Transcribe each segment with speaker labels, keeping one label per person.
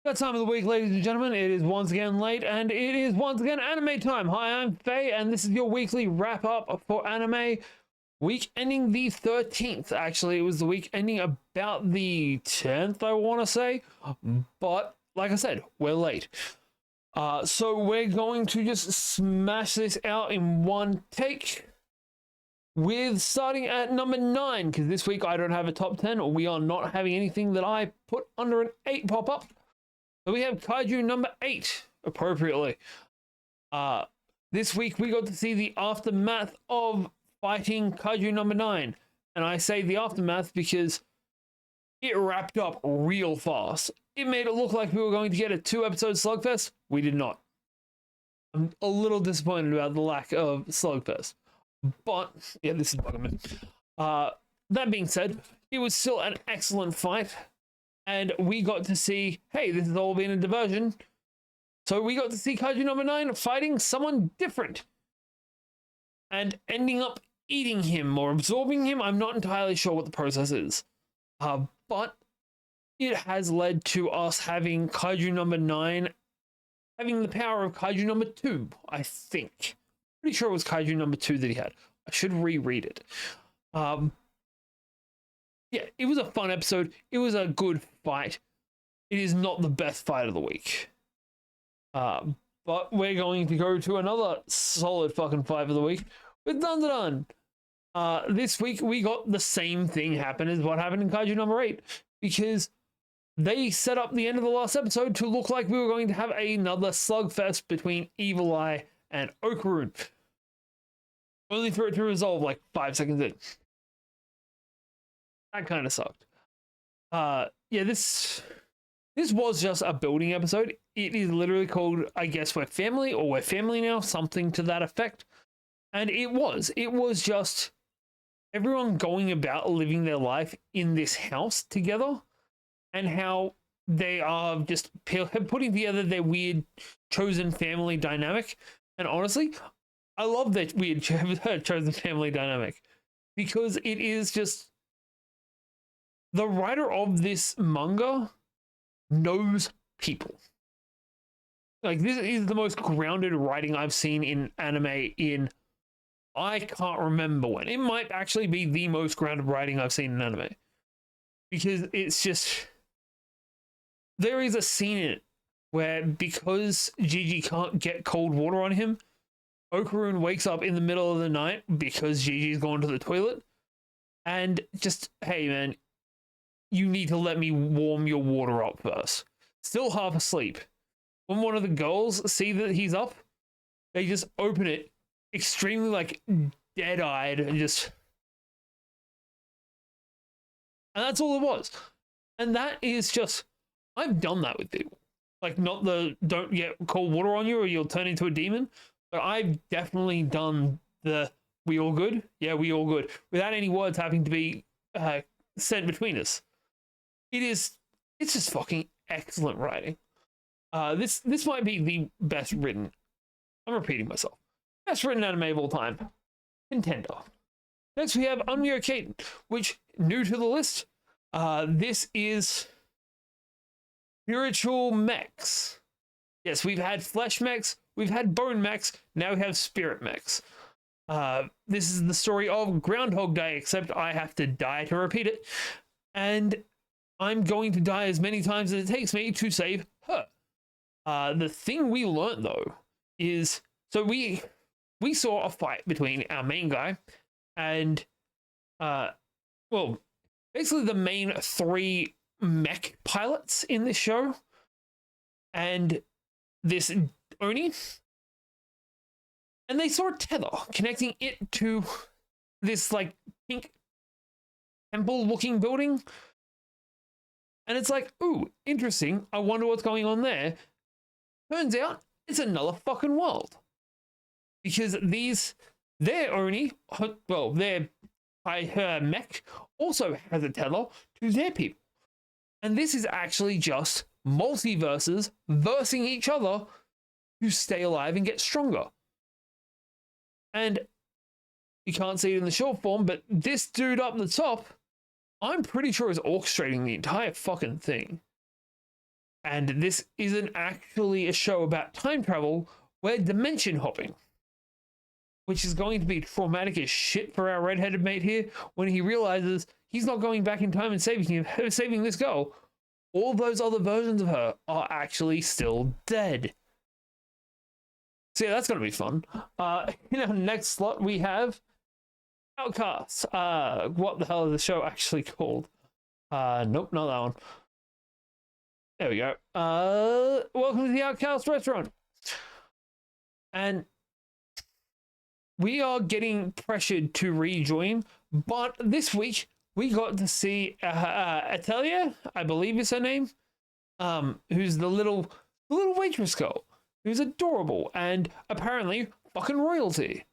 Speaker 1: That time of the week, ladies and gentlemen, it is once again late, and it is once again anime time. Hi, I'm Faye, and this is your weekly wrap up for anime. Week ending the 13th. Actually, it was the week ending about the 10th, I want to say. But, like I said, we're late. So we're going to just smash this out in one take. With starting at number 9, because this week I don't have a top 10, we are not having anything that I put under an 8 pop up. So we have Kaiju number 8, appropriately. This week we got to see the aftermath of fighting Kaiju number 9. And I say the aftermath because it wrapped up real fast. It made it look like we were going to get a 2-episode slugfest. We did not. I'm a little disappointed about the lack of slugfest. But, yeah, this is bugging me. That being said, it was still an excellent fight. And we got to see, hey, this has all been a diversion. So we got to see Kaiju number 9 fighting someone different. And ending up eating him or absorbing him. I'm not entirely sure what the process is. But it has led to us having Kaiju number 9 having the power of Kaiju number 2, I think. Pretty sure it was Kaiju number 2 that he had. I should reread it. Yeah, it was a fun episode. It was a good fight. It is not the best fight of the week. But we're going to go to another solid fucking fight of the week with Dandadan. This week we got the same thing happen as what happened in Kaiju number 8, because they set up the end of the last episode to look like we were going to have another slugfest between Evil Eye and Okarun. Only for it to resolve like 5 seconds in. That kind of sucked. Yeah, this was just a building episode. It is literally called, I guess, We're Family, or We're Family Now, something to that effect. And it was just everyone going about living their life in this house together, and how they are just putting together their weird chosen family dynamic. And honestly, I love that weird chosen family dynamic, because it is just, the writer of this manga knows people. Like, this is the most grounded writing I've seen in anime in, I can't remember when. It might actually be the most grounded writing I've seen in anime. Because it's just, there is a scene in it where, because Gigi can't get cold water on him, Okarun wakes up in the middle of the night because Gigi's gone to the toilet, and just, hey man, you need to let me warm your water up first. Still half asleep. When one of the girls see that he's up, they just open it extremely like dead-eyed and just, and that's all it was. And that is just, I've done that with people. Like, not the don't get cold water on you or you'll turn into a demon, but I've definitely done the we all good? Yeah, we all good. Without any words having to be said between us. It's just fucking excellent writing. This might be the best written, I'm repeating myself, best written anime of all time. Contender. Next we have Unmure Katen, which, new to the list, this is spiritual mechs. Yes, we've had flesh mechs, we've had bone mechs, now we have spirit mechs. This is the story of Groundhog Day, except I have to die to repeat it. And I'm going to die as many times as it takes me to save her. The thing we learned, though, is, so we saw a fight between our main guy and, well, basically the main 3 mech pilots in this show, and this Oni, and they saw a tether connecting it to this, like, pink temple-looking building. And it's like, ooh, interesting. I wonder what's going on there. Turns out it's another fucking world. Because their Oni, well, their mech also has a tether to their people. And this is actually just multiverses versing each other to stay alive and get stronger. And you can't see it in the short form, but this dude up the top, I'm pretty sure is orchestrating the entire fucking thing. And this isn't actually a show about time travel, we're dimension hopping, which is going to be traumatic as shit for our redheaded mate here when he realizes he's not going back in time and saving this girl. All those other versions of her are actually still dead. So yeah, that's going to be fun. In our next slot, we have Outcast. What the hell is the show actually called? Nope, not that one. There we go. Welcome to the Outcast restaurant. And we are getting pressured to rejoin, but this week we got to see Atelier, I believe is her name, who's the little waitress girl, who's adorable and apparently fucking royalty.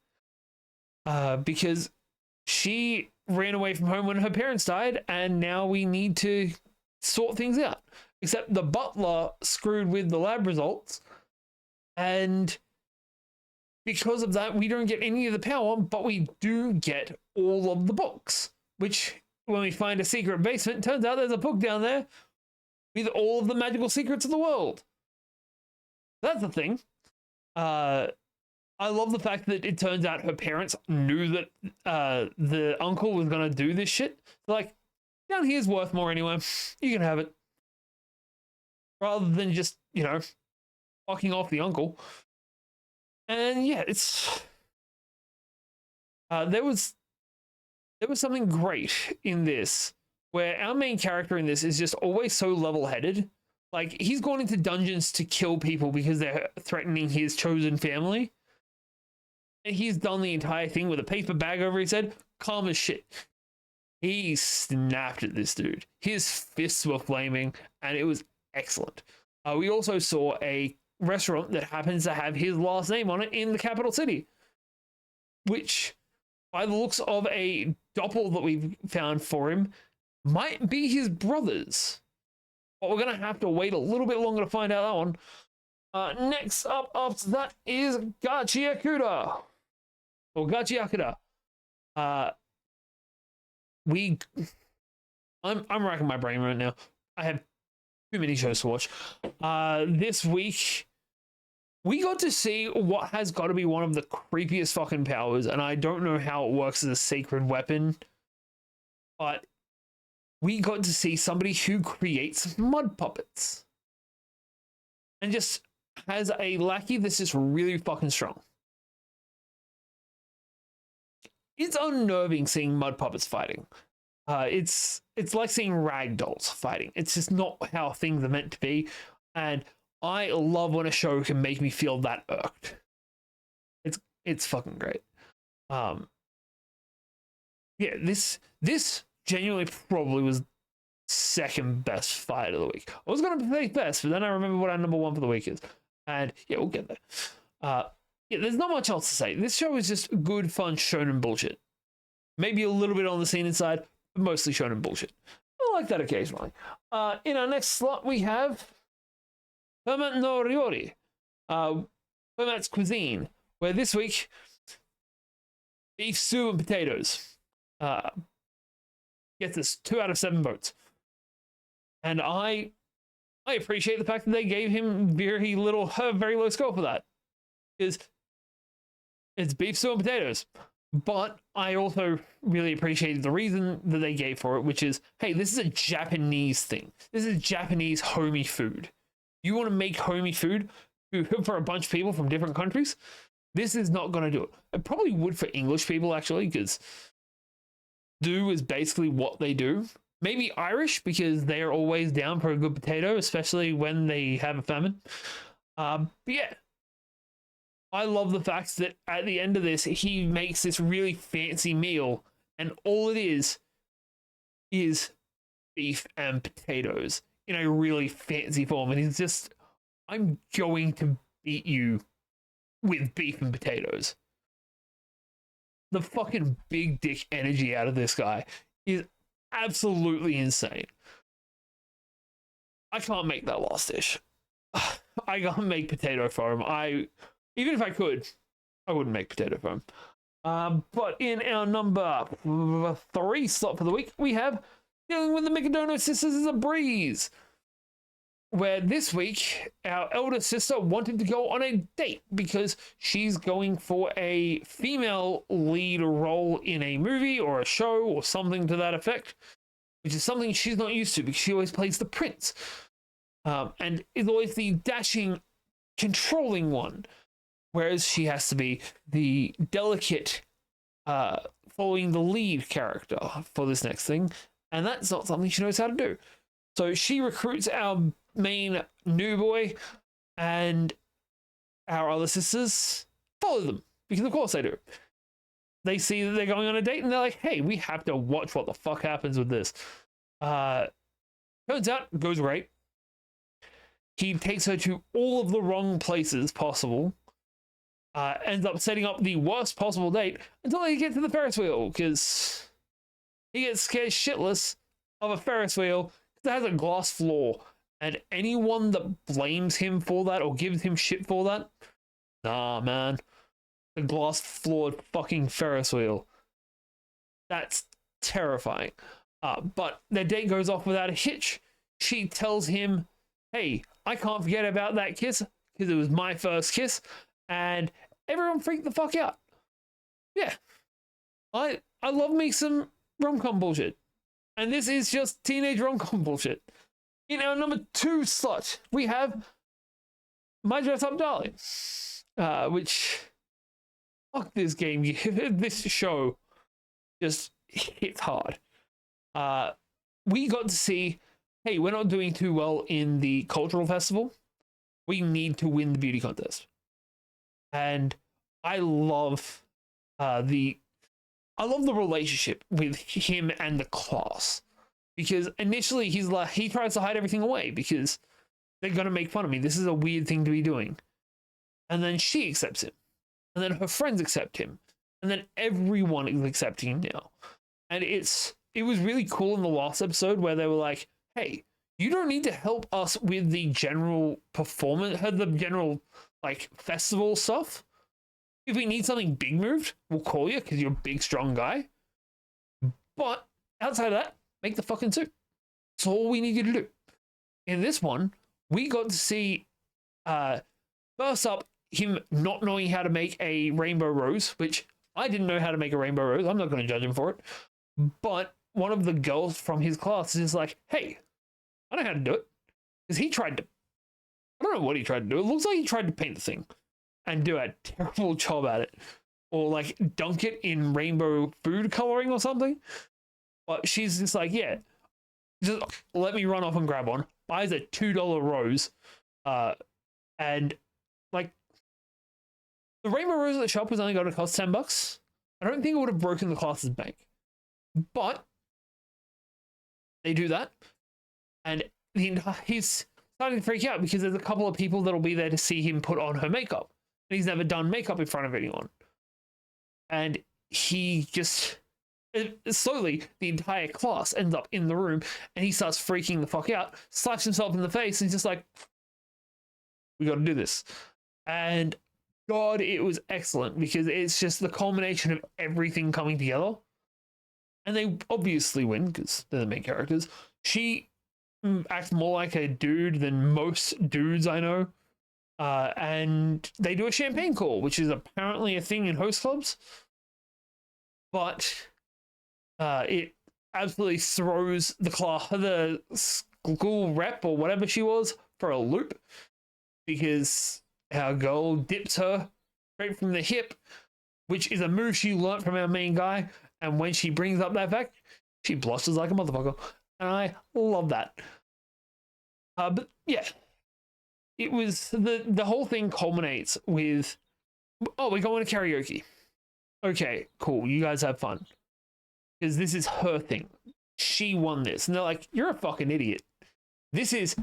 Speaker 1: Because she ran away from home when her parents died, and now we need to sort things out. Except the butler screwed with the lab results, and because of that, we don't get any of the power, but we do get all of the books. Which, when we find a secret basement, turns out there's a book down there with all of the magical secrets of the world. That's the thing. I love the fact that it turns out her parents knew that the uncle was going to do this shit. Like, down here's worth more anyway. You can have it. Rather than just, fucking off the uncle. And yeah, it's... There was something great in this, where our main character in this is just always so level-headed. Like, he's gone into dungeons to kill people because they're threatening his chosen family. And he's done the entire thing with a paper bag over his head, calm as shit. He snapped at this dude. His fists were flaming, and it was excellent. We also saw a restaurant that happens to have his last name on it in the capital city, which, by the looks of a doppel that we've found for him, might be his brother's. But we're going to have to wait a little bit longer to find out that one. Next up after that is Gachiakuda. Or Gachiakuda. I'm racking my brain right now. I have too many shows to watch. This week, we got to see what has got to be one of the creepiest fucking powers, and I don't know how it works as a sacred weapon, but we got to see somebody who creates mud puppets and just has a lackey that's just really fucking strong. It's unnerving seeing mud puppets fighting. It's like seeing ragdolls fighting. It's just not how things are meant to be, and I love when a show can make me feel that irked. It's fucking great. Yeah, this genuinely probably was second best fight of the week. I was gonna say best, but then I remember what our number one for the week is, and yeah, we'll get there. Yeah, there's not much else to say. This show is just good, fun shonen bullshit. Maybe a little bit on the seinen side, but mostly shonen bullshit. I like that occasionally. In our next slot, we have Ferment no Ryori, Ferment's Cuisine, where this week, beef stew and potatoes gets us 2 out of 7 votes. And I appreciate the fact that they gave him very low score for that. Because it's beef stew and potatoes. But I also really appreciated the reason that they gave for it, which is, hey, this is a Japanese thing. This is Japanese homey food. You want to make homey food for a bunch of people from different countries? This is not going to do it. It probably would for English people, actually, because stew is basically what they do. Maybe Irish, because they're always down for a good potato, especially when they have a famine. But yeah. I love the fact that at the end of this, he makes this really fancy meal, and all it is beef and potatoes in a really fancy form. And he's just, I'm going to beat you with beef and potatoes. The fucking big dick energy out of this guy is absolutely insane. I can't make that last dish. I can't make potato for him. Even if I could, I wouldn't make potato foam. But in our number 3 slot for the week, we have Dealing with the Mikado Sisters is a Breeze. where this week our elder sister wanted to go on a date because she's going for a female lead role in a movie or a show or something to that effect, which is something she's not used to because she always plays the prince, and is always the dashing, controlling one, whereas she has to be the delicate, following the lead character for this next thing, and that's not something she knows how to do. So she recruits our main new boy, and our other sisters follow them because of course they do. They see that they're going on a date and they're like, hey, we have to watch what the fuck happens with this. Turns out, goes great. He takes her to all of the wrong places possible. Ends up setting up the worst possible date until they get to the Ferris wheel, because he gets scared shitless of a Ferris wheel that has a glass floor, and anyone that blames him for that or gives him shit for that, nah, man. The glass floored fucking Ferris wheel. That's terrifying. But their date goes off without a hitch. She tells him, hey, I can't forget about that kiss because it was my first kiss, and everyone freaked the fuck out. Yeah. I love me some rom-com bullshit. And this is just teenage rom-com bullshit. In our number 2 slot, we have My Dress Up Darling. Which, fuck this game. This show just hits hard. We got to see, hey, we're not doing too well in the cultural festival. We need to win the beauty contest. And I love the relationship with him and the class, because initially he tries to hide everything away because they're gonna make fun of me. This is a weird thing to be doing. And then she accepts him, and then her friends accept him, and then everyone is accepting him now. And it was really cool in the last episode where they were like, hey, you don't need to help us with the general performance, the general like festival stuff. If we need something big moved, we'll call you because you're a big, strong guy. But outside of that, make the fucking suit. That's all we need you to do. In this one, we got to see, first up, him not knowing how to make a rainbow rose, which I didn't know how to make a rainbow rose. I'm not going to judge him for it. But one of the girls from his class is like, hey, I know how to do it. Because he tried to, I don't know what he tried to do. It looks like he tried to paint the thing and do a terrible job at it, or like dunk it in rainbow food coloring or something. But she's just like, yeah, just let me run off and grab one. Buys a $2 rose, and like the rainbow rose at the shop was only going to cost $10. I don't think it would have broken the class's bank, but they do that, and he's starting to freak out because there's a couple of people that'll be there to see him put on her makeup. He's never done makeup in front of anyone. And he just, slowly, the entire class ends up in the room, and he starts freaking the fuck out, slaps himself in the face, and he's just like, we got to do this. And God, it was excellent, because it's just the culmination of everything coming together. And they obviously win, because they're the main characters. She acts more like a dude than most dudes I know. And they do a champagne call, which is apparently a thing in host clubs. But it absolutely throws the school rep or whatever she was for a loop, because our girl dips her straight from the hip, which is a move she learnt from our main guy. And when she brings up that fact, she blushes like a motherfucker. And I love that. But yeah. It was the whole thing culminates with, oh, we're going to karaoke. Okay, cool. You guys have fun. Because this is her thing. She won this. And they're like, you're a fucking idiot. This is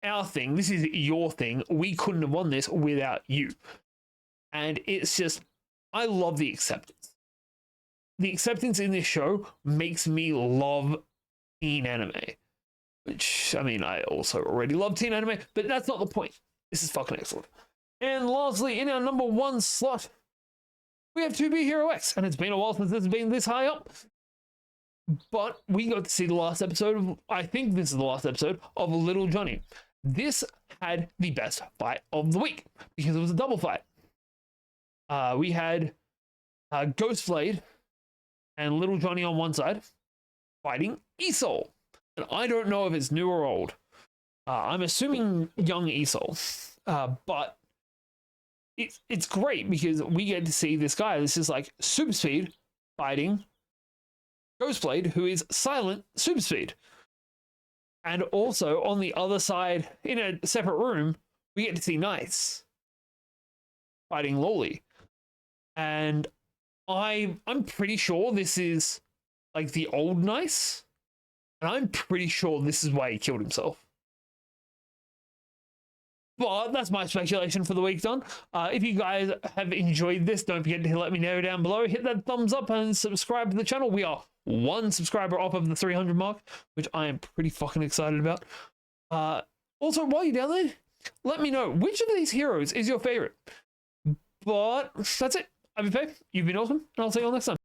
Speaker 1: our thing. This is your thing. We couldn't have won this without you. And it's just, I love the acceptance. The acceptance in this show makes me love teen anime. Which, I mean, I also already love teen anime, but that's not the point. This is fucking excellent. And lastly, in our number 1 slot, we have 2B Hero X. And it's been a while since it's been this high up. But we got to see the last episode of, I think this is the last episode, of Little Johnny. this had the best fight of the week because it was a double fight. We had Ghostblade and Little Johnny on one side fighting Esol. And I don't know if it's new or old. I'm assuming young Esol. But it's great because we get to see this guy. This is like Super Speed fighting Ghostblade, who is silent Super Speed. And also on the other side, in a separate room, we get to see Nice fighting Loli. And I'm pretty sure this is like the old Nice. And I'm pretty sure this is why he killed himself. But that's my speculation for the week done. If you guys have enjoyed this, don't forget to let me know down below. Hit that thumbs up and subscribe to the channel. We are 1 subscriber off of the 300 mark, which I am pretty fucking excited about. Also, while you're down there, let me know which of these heroes is your favorite. But that's it. I've been Faye. You've been awesome, and I'll see you all next time.